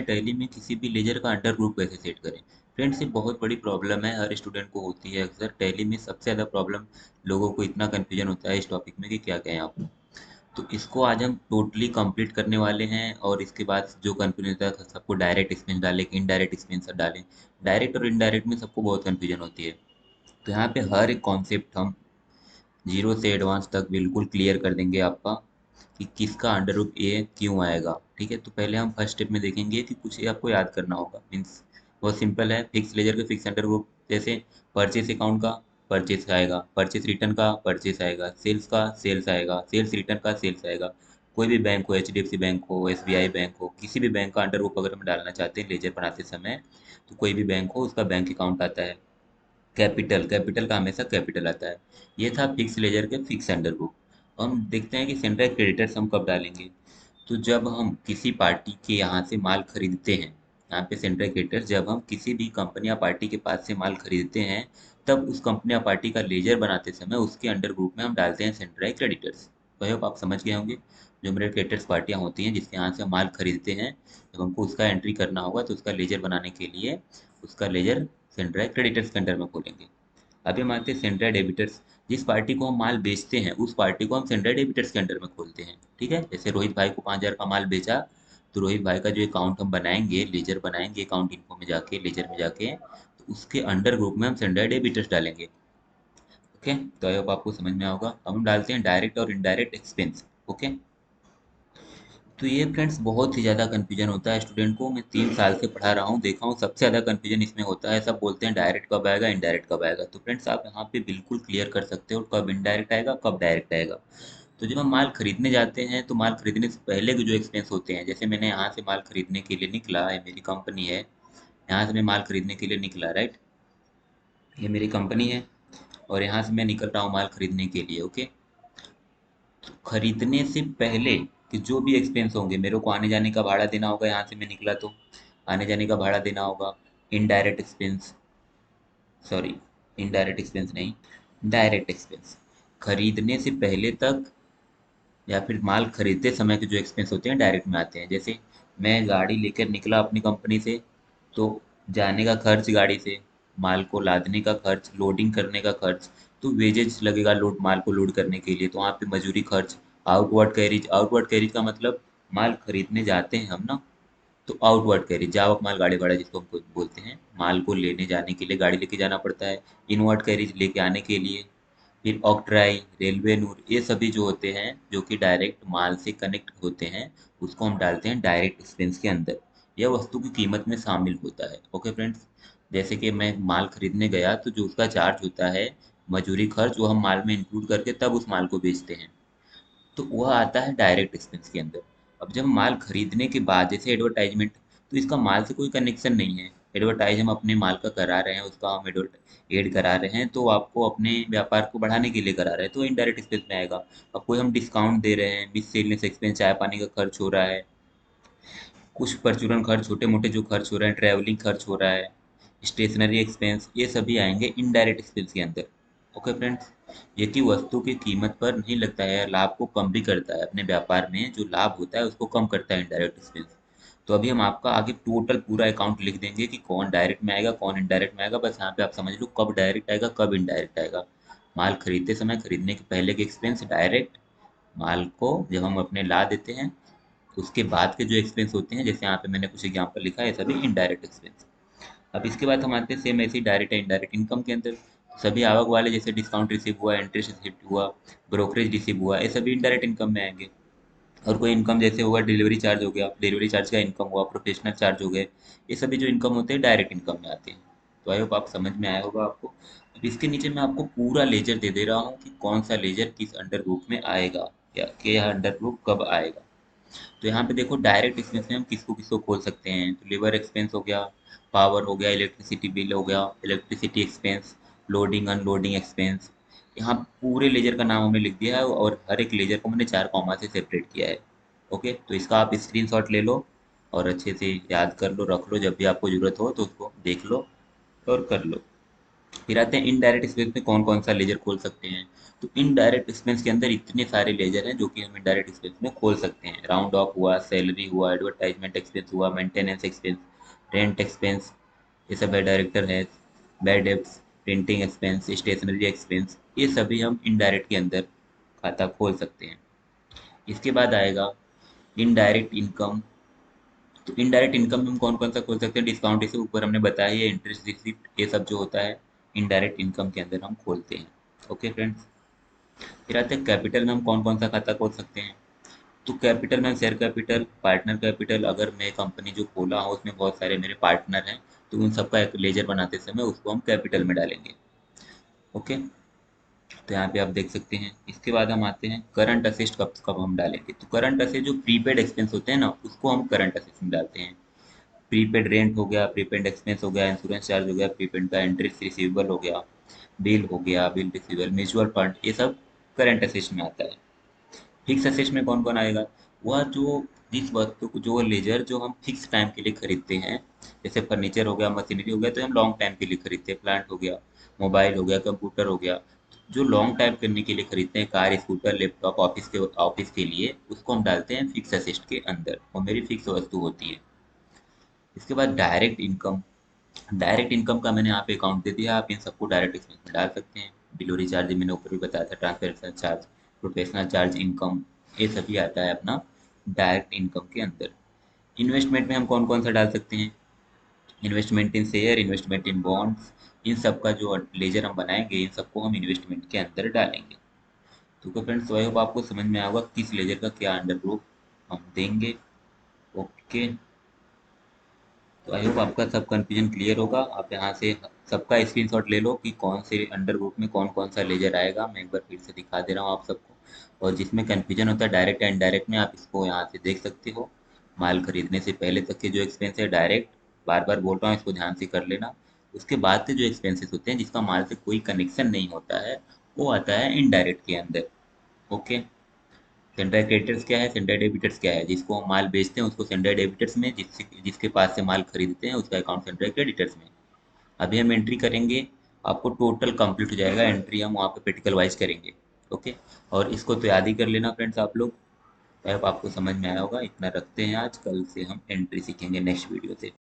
Tally में किसी भी लेजर का अंडर ग्रुप कैसे सेट करें। फ्रेंड्स, ये बहुत बड़ी प्रॉब्लम है, हर स्टूडेंट को होती है अक्सर। टैली में सबसे ज़्यादा प्रॉब्लम, लोगों को इतना कन्फ्यूजन होता है इस टॉपिक में कि क्या कहें आपको। तो इसको आज हम टोटली कंप्लीट करने वाले हैं, और इसके बाद जो कन्फ्यूजन होता है सबको डायरेक्ट एक्सपेंस डालें कि इनडायरेक्ट एक्सपेंस डालें। डायरेक्ट और इनडायरेक्ट में सबको बहुत कन्फ्यूजन होती है। तो यहाँ पे हर एक कॉन्सेप्ट हम जीरो से एडवांस तक बिल्कुल क्लियर कर देंगे आपका, कि किसका अंडर रूप ए क्यों आएगा। ठीक है, तो पहले हम फर्स्ट स्टेप में देखेंगे कि कुछ ये आपको याद करना होगा। मीन्स बहुत सिंपल है, फिक्स लेजर के फिक्स अंडर ग्रुप। जैसे परचेस अकाउंट का परचेस आएगा, परचेस रिटर्न का परचेस आएगा, सेल्स का सेल्स आएगा, सेल्स रिटर्न का सेल्स आएगा। कोई भी बैंक हो, HDFC बैंक हो, SBI बैंक हो, किसी भी बैंक का अंडर ग्रुप अगर हम डालना चाहते हैं लेजर बनाते समय, तो कोई भी बैंक हो उसका बैंक अकाउंट आता है। कैपिटल कैपिटल का हमेशा कैपिटल आता है। ये था फिक्स लेजर के फिक्स अंडर ग्रुप। हम देखते हैं कि सेंट्रल क्रेडिटर्स हम कब डालेंगे। तो जब हम किसी पार्टी के यहाँ से माल खरीदते हैं, यहाँ पे सेंट्रल क्रेडिटर्स, जब हम किसी भी कंपनी या पार्टी के पास से माल खरीदते हैं, तब उस कंपनी या पार्टी का लेजर बनाते समय उसके अंडर ग्रुप में हम डालते हैं सेंट्रल क्रेडिटर्स। आई होप आप समझ गए होंगे। जो मेरे क्रेडिटर्स पार्टियाँ होती हैं जिसके यहाँ से हम माल खरीदते हैं, जब हमको उसका एंट्री करना होगा तो उसका लेजर बनाने के लिए उसका लेजर सेंट्रल क्रेडिटर्स के अंडर में खोलेंगे। अभी हम आते हैं सेंट्रल डेबिटर्स। जिस पार्टी को हम माल बेचते हैं उस पार्टी को हम सेंट्रल डेबिटर्स के अंडर में खोलते हैं। ठीक है, जैसे रोहित भाई को 5,000 का माल बेचा, तो रोहित भाई का जो अकाउंट हम बनाएंगे, लेजर बनाएंगे, अकाउंट इन्फो में जाके, लेजर में जाके, तो उसके अंडर ग्रुप में हम सेंट्रल डेबिटर्स डालेंगे। ओके, तो आई होप आपको समझ में होगा। अब हम डालते हैं डायरेक्ट और इनडायरेक्ट एक्सपेंस। ओके, तो ये फ्रेंड्स बहुत ही ज़्यादा कन्फ्यूजन होता है स्टूडेंट को। मैं 3 साल से पढ़ा रहा हूँ, देखा हूँ सबसे ज़्यादा कन्फ्यूजन इसमें होता है। सब बोलते हैं डायरेक्ट कब आएगा, इनडायरेक्ट कब आएगा। तो फ्रेंड्स आप यहाँ पे बिल्कुल क्लियर कर सकते हो कब इनडायरेक्ट आएगा, कब डायरेक्ट आएगा। तो जब हम माल खरीदने जाते हैं तो माल खरीदने से पहले के जो एक्सपेंस होते हैं, जैसे मैंने यहाँ से माल खरीदने के लिए निकला, ये मेरी कंपनी है, यहाँ से मैं माल खरीदने के लिए निकला, राइट। ये मेरी कंपनी है, और यहाँ से मैं निकल रहा हूँ माल खरीदने के लिए। ओके, खरीदने से पहले कि जो भी एक्सपेंस होंगे, मेरे को आने जाने का भाड़ा देना होगा, यहाँ से मैं निकला तो आने जाने का भाड़ा देना होगा। Indirect expense, sorry, indirect expense नहीं, डायरेक्ट एक्सपेंस। खरीदने से पहले तक या फिर माल खरीदते समय के जो एक्सपेंस होते हैं डायरेक्ट में आते हैं। जैसे मैं गाड़ी लेकर निकला अपनी कंपनी से, तो जाने का खर्च गाड़ी से, माल को लादने का खर्च, लोडिंग करने का खर्च, तो वेजेज लगेगा लोड, माल को लोड करने के लिए, तो वहाँ पे मजूरी खर्च। आउटवर्ड कैरिज, आउटवर्ड कैरिज का मतलब माल खरीदने जाते हैं हम ना, तो आउटवर्ड कैरिज जावक माल गाड़ी भाड़ा जिसको हम बोलते हैं, माल को लेने जाने के लिए गाड़ी लेके जाना पड़ता है। इनवर्ड कैरिज लेके आने के लिए, फिर ऑक्ट्राई, रेलवे नूर, ये सभी जो होते हैं जो कि डायरेक्ट माल से कनेक्ट होते हैं, उसको हम डालते हैं डायरेक्ट एक्सपेंस के अंदर। यह वस्तु की कीमत में शामिल होता है। ओके फ्रेंड्स, जैसे कि मैं माल खरीदने गया तो जो उसका चार्ज होता है, मजूरी खर्च, वो हम माल में इंक्लूड करके तब उस माल को बेचते हैं, तो वह आता है डायरेक्ट एक्सपेंस के अंदर। अब जब हम माल खरीदने के बाद, जैसे एडवर्टाइजमेंट, तो इसका माल से कोई कनेक्शन नहीं है। एडवर्टाइज हम अपने माल का करा रहे हैं, उसका हम एड करा रहे हैं, तो आपको अपने व्यापार को बढ़ाने के लिए करा रहे हैं, तो इनडायरेक्ट एक्सपेंस में आएगा। अब कोई हम डिस्काउंट दे रहे हैं, मिससेलनेस एक्सपेंस, चाय पानी का खर्च हो रहा है, कुछ परचूरन खर्च, छोटे मोटे जो खर्च हो रहे हैं, ट्रैवलिंग खर्च हो रहा है, स्टेशनरी एक्सपेंस, ये सभी आएंगे इनडायरेक्ट एक्सपेंस के अंदर। ओके फ्रेंड्स, ये कि वस्तु की कीमत पर नहीं लगता है, लाभ को कम भी करता है। अपने व्यापार में जो लाभ होता है उसको कम करता है इनडायरेक्ट एक्सपेंस। तो अभी हम आपका आगे टोटल पूरा अकाउंट लिख देंगे कि कौन डायरेक्ट में आएगा, कौन इनडायरेक्ट में आएगा। बस यहाँ पे आप समझ लो कब डायरेक्ट आएगा, कब इनडायरेक्ट आएगा। माल खरीदते समय, खरीदने के पहले के एक्सपेंस डायरेक्ट, माल को जब हम अपने ला देते हैं उसके बाद के जो एक्सपेंस होते हैं, जैसे यहाँ पे मैंने कुछ एग्जांपल लिखा है, सभी इनडायरेक्ट एक्सपेंस। अब इसके बाद हम आते हैं सेम ऐसे ही डायरेक्ट है इनडायरेक्ट इनकम के अंदर। सभी आवक वाले, जैसे डिस्काउंट रिसीव हुआ, इंटरेस्ट रिसीव हुआ, ब्रोकरेज रिसीव हुआ, ये सभी इनडायरेक्ट इनकम में आएंगे। और कोई इनकम जैसे हुआ डिलीवरी चार्ज हो गया, डिलीवरी चार्ज का इनकम हुआ, प्रोफेशनल चार्ज हो गए, ये सभी जो इनकम होते हैं डायरेक्ट इनकम में आते हैं। तो आई होप आप समझ में आया होगा आपको। अब इसके नीचे मैं आपको पूरा लेजर दे दे रहा हूँ कि कौन सा लेजर किस अंडर ग्रुप में आएगा, या कि यह अंडर ग्रुप कब आएगा। तो यहाँ पे देखो डायरेक्ट एक्सपेंस में हम किसको किसको खोल सकते हैं। तो लेबर एक्सपेंस हो गया, पावर हो गया, इलेक्ट्रिसिटी बिल हो गया, electricity expense, loading unloading expense. यहाँ पूरे लेजर का नाम हमने लिख दिया है, और हर एक लेजर को मैंने 4 कॉमा से सेपरेट किया है। ओके, तो इसका आप स्क्रीनशॉट ले लो और अच्छे से याद कर लो, रख लो, जब भी आपको ज़रूरत हो तो उसको देख लो और कर लो। फिर आते हैं इनडायरेक्ट एक्सपेंस में कौन कौन सा लेजर खोल सकते हैं। तो इनडायरेक्ट एक्सपेंस के अंदर इतने सारे लेजर हैं जो कि हम इनडायरेक्ट एक्सपेंस में खोल सकते हैं। राउंड ऑफ हुआ, सैलरी हुआ, एडवर्टाइजमेंट एक्सपेंस हुआ, मेंटेनेंस एक्सपेंस, रेंट एक्सपेंस, ये सब है, डायरेक्टर है, bad debts, printing expense, stationery expense, ये सभी हम इनडायरेक्ट के अंदर खाता खोल सकते हैं। इसके बाद आएगा इनडायरेक्ट इनकम। तो इनडायरेक्ट इनकम में हम कौन कौन सा खोल सकते हैं? डिस्काउंट, इसे ऊपर हमने बताया है, इंटरेस्ट रिसिप्ट, ये सब जो होता है इनडायरेक्ट इनकम के अंदर हम खोलते हैं। Okay friends. फिर आते हैं कैपिटल में हम कौन कौन सा खाता खोल सकते हैं। तो कैपिटल में शेयर कैपिटल, पार्टनर कैपिटल, अगर मैं कंपनी जो खोला हूँ उसमें बहुत सारे मेरे पार्टनर हैं तो उन सबका एक लेजर बनाते समय उसको हम कैपिटल में डालेंगे। ओके, तो यहाँ पे आप देख सकते हैं। इसके बाद हम आते हैं करंट असेस्ट कब कब हम डालेंगे। तो करंट असेस्ट जो प्रीपेड एक्सपेंस होते हैं ना उसको हम करंट असेस्ट में डालते हैं। प्रीपेड रेंट हो गया, प्रीपेड एक्सपेंस हो गया, इंश्योरेंस चार्ज हो गया, प्रीपेड का इंटरेस्ट रिसीवेबल हो गया, बिल हो गया, बिल रिसीवेबल, म्यूचुअल फंड, ये सब करंट असेस्ट में आता है। फिक्स असेट में कौन कौन आएगा? वह जो जिस वस्तु को, जो लेजर जो हम फिक्स टाइम के लिए खरीदते हैं, जैसे फर्नीचर हो गया, मशीनरी हो गया, तो हम लॉन्ग टाइम के लिए खरीदते हैं। प्लांट हो गया, मोबाइल हो गया, कंप्यूटर हो गया, जो लॉन्ग टाइम करने के लिए खरीदते हैं, कार, स्कूटर, लैपटॉप, ऑफिस के लिए, उसको हम डालते हैं फिक्स असेट के अंदर और मेरी फिक्स वस्तु होती है। इसके बाद डायरेक्ट इनकम। डायरेक्ट इनकम का मैंने यहाँ पे अकाउंट दे दिया, आप इन सबको डायरेक्ट एक्सपेंस में डाल सकते हैं। डिलीवरी चार्ज मैंने ऊपर भी बताया था, transfer charge, professional charge, income, ये सभी आता है अपना डायरेक्ट इनकम के अंदर। इन्वेस्टमेंट में हम कौन कौन सा डाल सकते हैं? Investment in share, investment in bonds, इन सब का जो लेजर हम बनाएंगे इन सबको हम इन्वेस्टमेंट के अंदर डालेंगे। तो फ्रेंड्स, आई होप आपको समझ में आएगा किस लेजर का क्या अंडर ग्रुप हम देंगे। ओके, तो आई होप आपका सब कंफ्यूजन क्लियर होगा। आप यहाँ से सबका स्क्रीनशॉट ले लो कि कौन से अंडर ग्रुप में कौन कौन सा लेजर आएगा। मैं एक बार फिर से दिखा दे रहा हूँ आप सबको। और जिसमें कंफ्यूजन होता है डायरेक्ट एंड इनडायरेक्ट में, आप इसको यहाँ से देख सकते हो। माल खरीदने से पहले तक के जो एक्सपेंस है डायरेक्ट, बार बार बोल रहा हूँ इसको ध्यान से कर लेना। उसके बाद के जो एक्सपेंसेस होते हैं जिसका माल से कोई कनेक्शन नहीं होता है, वो आता है इनडायरेक्ट के अंदर। ओके, सेंट्रल क्रेडिटर्स क्या है, सेंट्रल डेबिटर्स क्या है? जिसको हम माल बेचते हैं उसको सेंट्रल डेबिटर्स में, जिसके पास से माल खरीदते हैं उसका अकाउंट सेंट्रल क्रेडिटर्स में। अभी हम एंट्री करेंगे, आपको टोटल कंप्लीट हो जाएगा एंट्री, हम वहाँ पे प्रैक्टिकल वाइज करेंगे। ओके, और इसको तो याद ही कर लेना फ्रेंड्स आप लोग। ऐप आपको समझ में आया होगा। इतना रखते हैं आज, कल से हम एंट्री सीखेंगे नेक्स्ट वीडियो से।